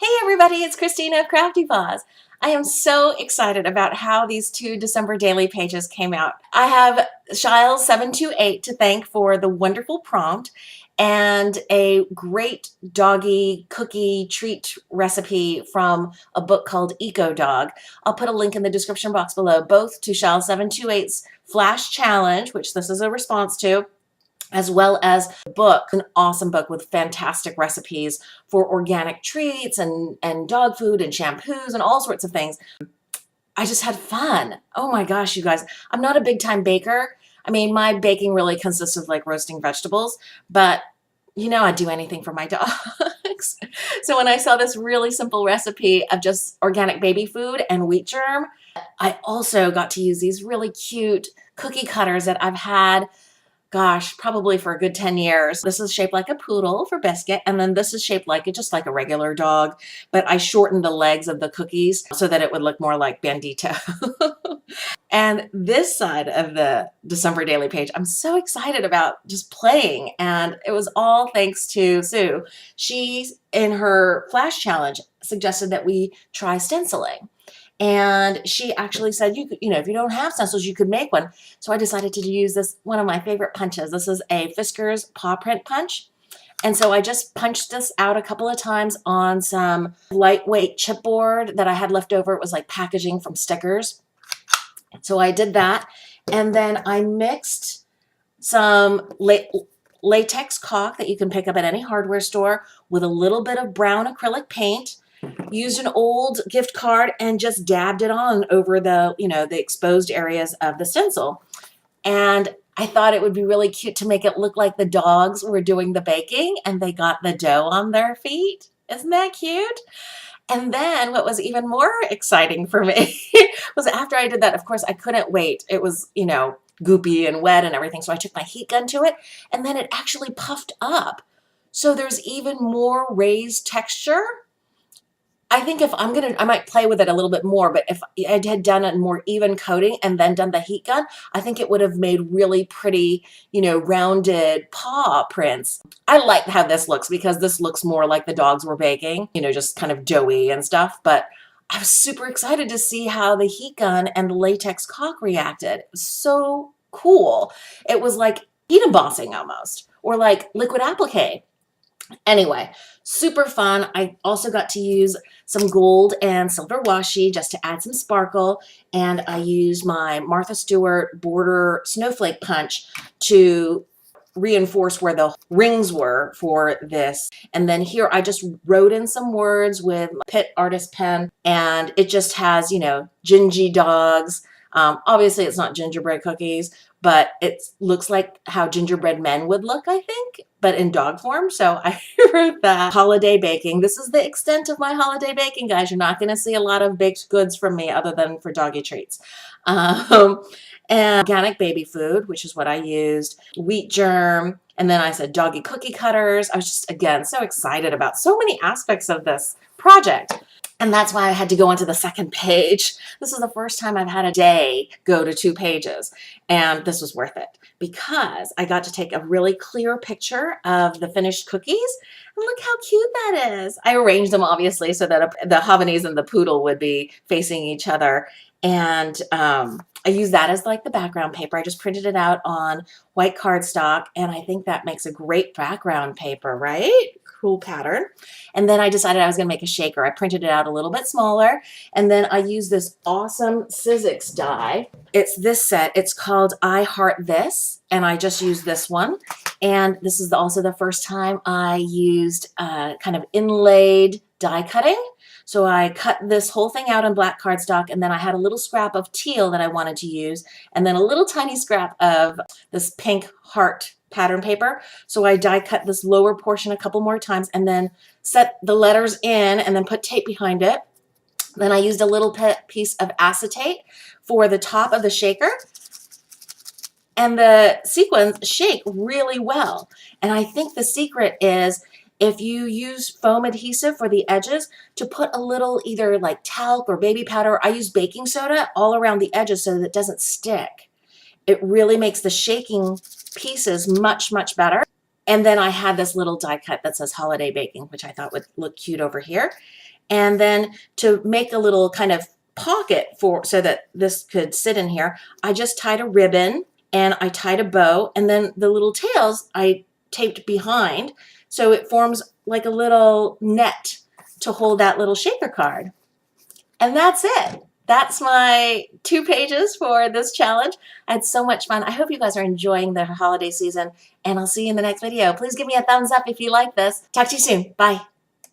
Hey everybody, it's Christina of CraftyPaws. I am so excited about how these two December daily pages came out. I have Shiles728 to thank for the wonderful prompt and a great doggy cookie treat recipe from a book called Eco Dog. I'll put a link in the description box below, both to Shiles728's Flash Challenge, which this is a response to, as well as the book, an awesome book with fantastic recipes for organic treats and dog food and shampoos and all sorts of things. I just had fun. Oh my gosh, you guys. I'm not a big time baker. I mean, my baking really consists of like roasting vegetables, but you know, I'd do anything for my dogs. So when I saw this really simple recipe of just organic baby food and wheat germ, I also got to use these really cute cookie cutters that I've had, gosh, probably for a good 10 years. This is shaped like a poodle for Biscuit, and then this is shaped like just like a regular dog, but I shortened the legs of the cookies so that it would look more like Bandito. And this side of the December daily page, I'm so excited about just playing, and it was all thanks to Sue. She, in her Flash Challenge, suggested that we try stenciling. And she actually said, you know, if you don't have stencils, you could make one. So I decided to use this, one of my favorite punches. This is a Fisker's paw print punch. And so I just punched this out a couple of times on some lightweight chipboard that I had left over. It was like packaging from stickers. So I did that. And then I mixed some latex caulk that you can pick up at any hardware store with a little bit of brown acrylic paint. Used an old gift card and just dabbed it on over the, you know, the exposed areas of the stencil. And I thought it would be really cute to make it look like the dogs were doing the baking and they got the dough on their feet. Isn't that cute? And then what was even more exciting for me was after I did that, of course, I couldn't wait. It was, you know, goopy and wet and everything. So I took my heat gun to it and then it actually puffed up. So there's even more raised texture. I think if I might play with it a little bit more, but if I had done a more even coating and then done the heat gun, I think it would have made really pretty, you know, rounded paw prints. I like how this looks because this looks more like the dogs were baking, you know, just kind of doughy and stuff. But I was super excited to see how the heat gun and the latex caulk reacted. It was so cool. It was like heat embossing almost, or like liquid applique. Anyway, super fun. I also got to use some gold and silver washi just to add some sparkle. And I used my Martha Stewart border snowflake punch to reinforce where the rings were for this. And then here I just wrote in some words with my Pitt artist pen, and it just has, you know, gingy dogs. Obviously it's not gingerbread cookies, but it looks like how gingerbread men would look, I think, but in dog form. So I wrote that. Holiday baking. This is the extent of my holiday baking, guys. You're not going to see a lot of baked goods from me other than for doggy treats. And organic baby food, which is what I used, wheat germ, and then I said doggy cookie cutters. I was just, again, so excited about so many aspects of this project. And that's why I had to go onto the second page. This is the first time I've had a day go to 2 pages. And this was worth it because I got to take a really clear picture of the finished cookies. And look how cute that is. I arranged them obviously so that the Havanese and the poodle would be facing each other. And I used that as like the background paper. I just printed it out on white cardstock. And I think that makes a great background paper, right? Cool pattern. And then I decided I was going to make a shaker. I printed it out a little bit smaller. And then I used this awesome Sizzix die. It's this set. It's called I Heart This. And I just used this one. And this is also the first time I used kind of inlaid die cutting. So I cut this whole thing out on black cardstock, and then I had a little scrap of teal that I wanted to use, and then a little tiny scrap of this pink heart pattern paper. So I die cut this lower portion a couple more times and then set the letters in and then put tape behind it. Then I used a little piece of acetate for the top of the shaker. And the sequins shake really well. And I think the secret is if you use foam adhesive for the edges, to put a little either like talc or baby powder. I use baking soda all around the edges so that it doesn't stick. It really makes the shaking pieces much, much better. And then I had this little die cut that says holiday baking, which I thought would look cute over here. And then to make a little kind of pocket for so that this could sit in here, I just tied a ribbon and I tied a bow, and then the little tails I taped behind so it forms like a little net to hold that little shaker card. And that's it. That's my 2 pages for this challenge. I had so much fun. I hope you guys are enjoying the holiday season, and I'll see you in the next video. Please give me a thumbs up if you like this. Talk to you soon. Bye.